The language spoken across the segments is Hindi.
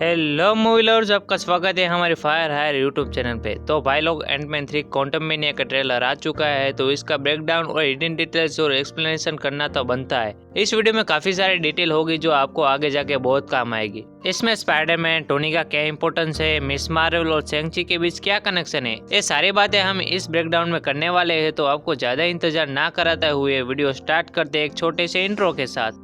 हेलो मूवी लवर्स, आपका स्वागत है हमारे फायर हायर यूट्यूब चैनल पे। तो भाई लोग, एंटमैन 3 क्वांटममेनिया का ट्रेलर आ चुका है, तो इसका ब्रेकडाउन और हिडन डिटेल्स और एक्सप्लेनेशन करना तो बनता है। इस वीडियो में काफी सारी डिटेल होगी जो आपको आगे जाके बहुत काम आएगी। इसमें स्पाइडरमैन, टोनी का क्या इंपॉर्टेंस है, मिस मार्वल और शैंग-ची के बीच क्या कनेक्शन है, ये सारी बातें हम इस ब्रेकडाउन में करने वाले हैं। तो आपको ज्यादा इंतजार ना कराते हुए वीडियो स्टार्ट करते हैं एक छोटे से इंट्रो के साथ।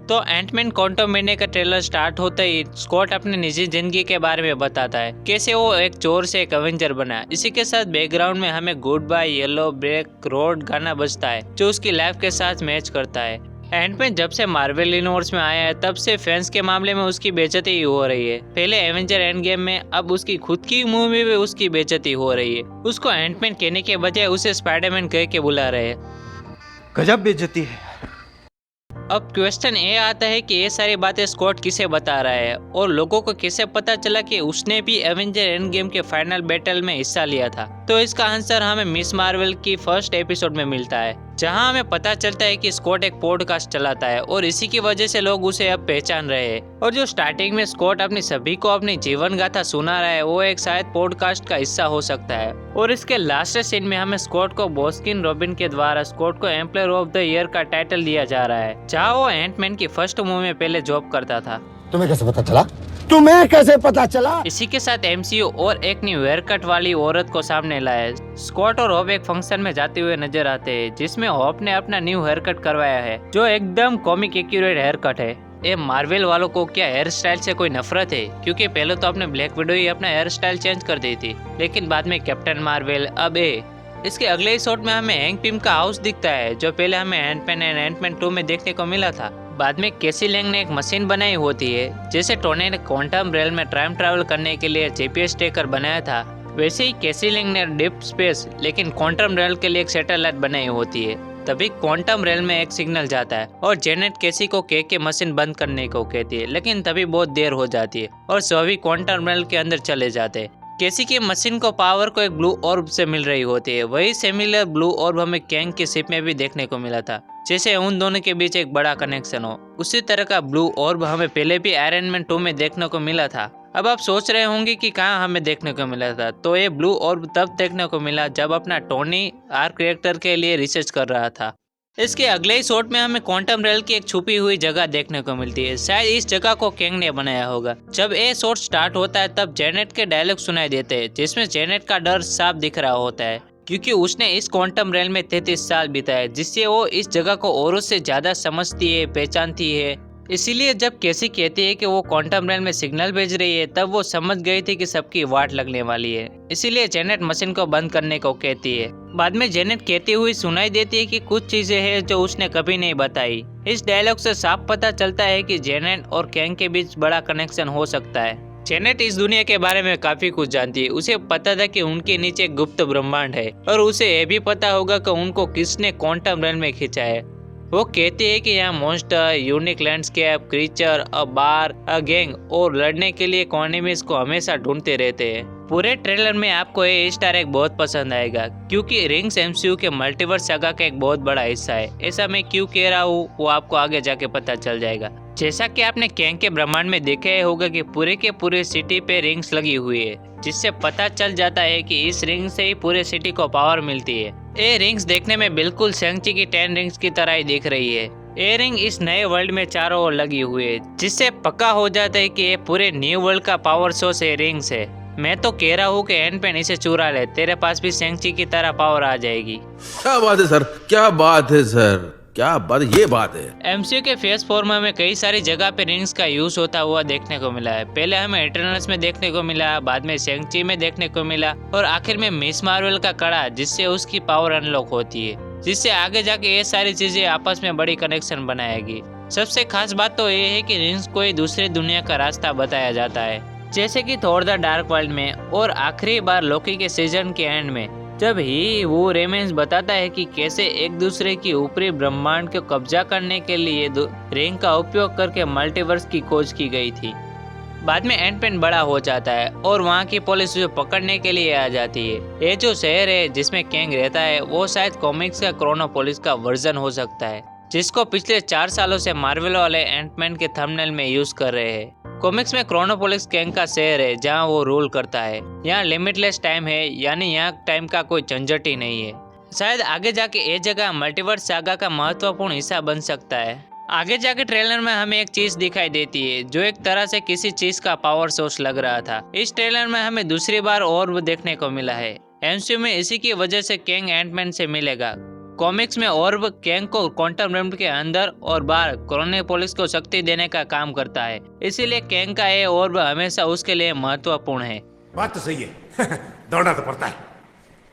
तो एंटमैन क्वांटममेनिया का ट्रेलर स्टार्ट होते ही स्कॉट अपनी निजी जिंदगी के बारे में बताता है, कैसे वो एक चोर से एक एवेंजर बना। इसी के साथ बैकग्राउंड में हमें goodbye yellow brick road गाना बजता है, जो उसकी लाइफ के साथ मैच करता है। एंटमैन जब से मार्वल यूनिवर्स में आया है, तब से फैंस के मामले में उसकी बेइज्जती ही हो रही है। पहले एवेंजर एंड गेम में, अब उसकी खुद की मूवी में उसकी बेइज्जती हो रही है। उसको एंटमैन कहने के बजाय उसे स्पाइडरमैन कह के बुला रहे हैं। गजब बेइज्जती है। अब क्वेश्चन ये आता है कि ये सारी बातें स्कॉट किसे बता रहा है और लोगों को कैसे पता चला कि उसने भी एवेंजर एंड गेम के फाइनल बैटल में हिस्सा लिया था। तो इसका आंसर हमें मिस मार्वल की फर्स्ट एपिसोड में मिलता है, जहां हमें पता चलता है कि स्कॉट एक पॉडकास्ट चलाता है और इसी की वजह से लोग उसे अब पहचान रहे हैं। और जो स्टार्टिंग में स्कॉट अपनी सभी को अपनी जीवन गाथा सुना रहा है, वो एक शायद पॉडकास्ट का हिस्सा हो सकता है। और इसके लास्ट सीन में हमें स्कॉट को बॉस्किन रॉबिन के द्वारा स्कॉट को एम्प्लॉयर ऑफ द ईयर का टाइटल दिया जा रहा है, जहाँ वो एंटमैन की फर्स्ट मूवी में पहले जॉब करता था। तुम्हें कैसे पता चला? तुम्हें कैसे पता चला? इसी के साथ एमसीयू और एक न्यू हेयर कट वाली औरत को सामने लाया। स्कॉट और होप एक फंक्शन में जाते हुए नजर आते हैं, जिसमें होप ने अपना न्यू हेयर कट करवाया है, जो एकदम कॉमिक एक्यूरेट हेयर कट है। ये मार्वल वालों को क्या हेयर स्टाइल से कोई नफरत है? क्योंकि पहले तो अपने ब्लैक विडो ही अपना हेयर स्टाइल चेंज कर दी थी, लेकिन बाद में कैप्टन मार्वल, अब इसके अगले ही शॉट में हमें हैंक पिम का हाउस दिखता है, जो पहले हमें एंटमैन एंड एंटमैन 2 में देखने को मिला था। बाद में कैसी लैंग ने एक मशीन बनाई होती है, जैसे टोनी ने क्वांटम रेल में टाइम ट्रैवल करने के लिए जीपीएस ट्रैकर बनाया था, वैसे ही कैसी लैंग ने डीप स्पेस लेकिन क्वांटम रेल के लिए एक सैटेलाइट बनाई होती है। तभी क्वांटम रेल में एक सिग्नल जाता है और जेनेट कैसी को कह के मशीन बंद करने को कहती है, लेकिन तभी बहुत देर हो जाती है और सभी क्वांटम रेल के अंदर चले जाते हैं। कैसी की मशीन को पावर को एक ब्लू ऑर्ब से मिल रही होती है। वही सिमिलर ब्लू ऑर्ब हमें कैंग की शिप में भी देखने को मिला था, जैसे उन दोनों के बीच एक बड़ा कनेक्शन हो। उसी तरह का ब्लू ऑर्ब हमें पहले भी आयरन मैन 2 में देखने को मिला था। अब आप सोच रहे होंगे कि कहाँ हमें देखने को मिला था, तो ये ब्लू ऑर्ब तब देखने को मिला जब अपना टोनी आर्क रिएक्टर के लिए रिसर्च कर रहा था। इसके अगले ही शॉट में हमें क्वांटम रेल की एक छुपी हुई जगह देखने को मिलती है। शायद इस जगह को कैंग ने बनाया होगा। जब ये शॉट स्टार्ट होता है, तब जेनेट के डायलॉग सुनाई देते हैं, जिसमें जेनेट का डर साफ दिख रहा होता है, क्योंकि उसने इस क्वांटम रेल में 33 साल बिताए, जिससे वो इस जगह को औरों से ज्यादा समझती है, पहचानती है। इसीलिए जब कैसी कहती है कि वो क्वांटम रेल में सिग्नल भेज रही है, तब वो समझ गई थी कि सबकी वाट लगने वाली है। इसीलिए जेनेट मशीन को बंद करने को कहती है। बाद में जेनेट कहती हुई सुनाई देती है कि कुछ चीजें हैं जो उसने कभी नहीं बताई। इस डायलॉग से साफ पता चलता है कि जेनेट और कैंग के बीच बड़ा कनेक्शन हो सकता है। जेनेट इस दुनिया के बारे में काफी कुछ जानती है। उसे पता था कि उनके नीचे गुप्त ब्रह्मांड है, और उसे यह भी पता होगा कि उनको किसने क्वांटम रेल में खींचा है। वो कहते हैं कि यहाँ monster, unique landscape, creature, a bar, a gang और लड़ने के लिए एनिमीज को हमेशा ढूंढते रहते हैं। पूरे ट्रेलर में आपको ये ईस्टर एग बहुत पसंद आएगा, क्योंकि रिंग्स एमसीयू के मल्टीवर्स सागा का एक बहुत बड़ा हिस्सा है। ऐसा मैं क्यों कह रहा हूँ, वो आपको आगे जाके पता चल जाएगा। जैसा कि आपने कैंग के ब्रह्मांड में देखा ही होगा कि पूरे के पूरे सिटी पे रिंग्स लगी हुई है, जिससे पता चल जाता है कि इस रिंग से ही पूरे सिटी को पावर मिलती है। ये रिंग्स देखने में बिल्कुल शैंग-ची की 10 रिंग्स की तरह ही दिख रही है। ये रिंग इस नए वर्ल्ड में चारों ओर लगी हुई है, जिससे पक्का हो जाता है कि ये पूरे न्यू वर्ल्ड का पावर सोर्स है रिंग्स है। मैं तो कह रहा हूँ कि एंटमैन इसे चुरा ले, तेरे पास भी शैंग-ची की तरह पावर आ जाएगी। क्या बात है सर, क्या बात है सर, क्या बात, ये बात है। एमसीयू के फेस 4 में कई सारी जगह पे रिंग्स का यूज होता हुआ देखने को मिला है। पहले हमें इटर्नल्स में देखने को मिला, बाद में शैंग-ची में देखने को मिला, और आखिर में मिस मार्वल का कड़ा, जिससे उसकी पावर अनलॉक होती है, जिससे आगे जाके ये सारी चीजें आपस में बड़ी कनेक्शन बनाएगी। सबसे खास बात तो ये है कि रिंग्स को ही दूसरी दुनिया का रास्ता बताया जाता है, जैसे कि थॉर द डार्क वर्ल्ड में, और आखिरी बार लोकी के सीजन के एंड में, जब ही वो रेमेंस बताता है कि कैसे एक दूसरे की ऊपरी ब्रह्मांड को कब्जा करने के लिए रिंग का उपयोग करके मल्टीवर्स की खोज की गई थी। बाद में एंटमैन बड़ा हो जाता है और वहाँ की पुलिस उसे पकड़ने के लिए आ जाती है। ये जो शहर है जिसमें कैंग रहता है, वो शायद कॉमिक्स का क्रोनोपोलिस का वर्जन हो सकता है, जिसको पिछले 4 सालों से मार्वल वाले एंटमैन के थंबनेल में यूज कर रहे हैं। कॉमिक्स में क्रोनोपोलिस कैंग का शहर है जहां वो रूल करता है। यहाँ लिमिटलेस टाइम है, यानी यहाँ टाइम का कोई झंझट ही नहीं है। शायद आगे जाके ये जगह मल्टीवर्स सागा का महत्वपूर्ण हिस्सा बन सकता है। आगे जाके ट्रेलर में हमें एक चीज दिखाई देती है जो एक तरह से किसी चीज का पावर सोर्स लग रहा था। इस ट्रेलर में हमें दूसरी बार और देखने को मिला है। एमसीयू में इसी की वजह से कैंग एंटमैन से मिलेगा। कॉमिक्स में ऑर्ब कैंग को क्वांटम रिम के अंदर और बाहर क्रोनोपोलिस को शक्ति देने का काम करता है, इसीलिए कैंग का ये ऑर्ब हमेशा उसके लिए महत्वपूर्ण है। बात तो सही है। दौड़ना तो पड़ता है।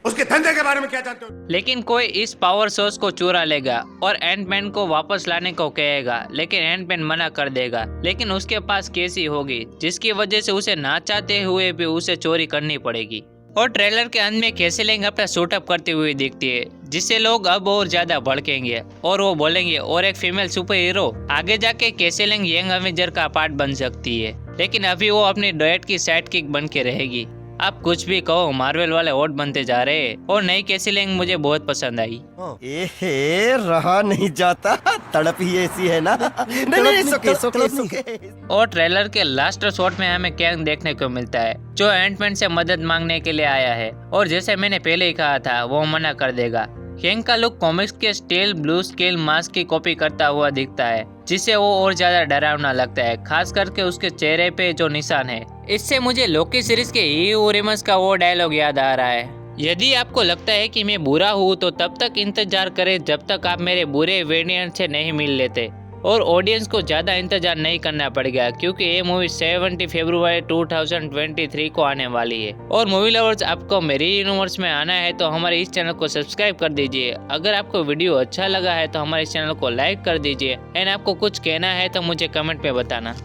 उसके धंधे के बारे में क्या जानते हो? लेकिन कोई इस पावर सोर्स को चुरा लेगा और एंटमैन को वापस लाने को कहेगा, लेकिन एंटमैन मना कर देगा। लेकिन उसके पास कैसी होगी जिसकी वजह से उसे ना चाहते हुए भी उसे चोरी करनी पड़ेगी। और ट्रेलर के अंत में कैसी लैंग अपना शूटअप करती हुई दिखती है, जिससे लोग अब और ज्यादा भड़केंगे और वो बोलेंगे और एक फीमेल सुपर हीरो आगे जाके कैसी लैंग यंग एवेंजर का पार्ट बन सकती है। लेकिन अभी वो अपनी डॉयट की साइड किक बन के रहेगी। आप कुछ भी कहो, मार्वल वाले ओट बनते जा रहे हैं। और नई कैसी लैंग मुझे बहुत पसंद आई। एहे, रहा नहीं जाता, तड़प ही ऐसी है ना। नहीं, सुके। और ट्रेलर के लास्ट शॉट में हमें कैंग देखने को मिलता है जो एंटमैन से मदद मांगने के लिए आया है। और जैसे मैंने पहले ही कहा था, वो मना कर देगा। कैंग का लुक कॉमिक्स के स्टील ब्लू स्केल मास्क की कॉपी करता हुआ दिखता है, जिससे वो और ज्यादा डरावना लगता है, खास करके उसके चेहरे पे जो निशान है। इससे मुझे लोकी सीरीज के यूरेमस का वो डायलॉग याद आ रहा है, यदि आपको लगता है कि मैं बुरा हूँ तो तब तक इंतजार करें जब तक आप मेरे बुरे वेरिएंट से नहीं मिल लेते। और ऑडियंस को ज्यादा इंतजार नहीं करना पड़ेगा, क्योंकि ये मूवी 70 फरवरी 2023 को आने वाली है। और मूवी लवर्स, आपको मेरी यूनिवर्स में आना है तो हमारे इस चैनल को सब्सक्राइब कर दीजिए। अगर आपको वीडियो अच्छा लगा है तो हमारे इस चैनल को लाइक कर दीजिए। एंड आपको कुछ कहना है तो मुझे कमेंट में बताना।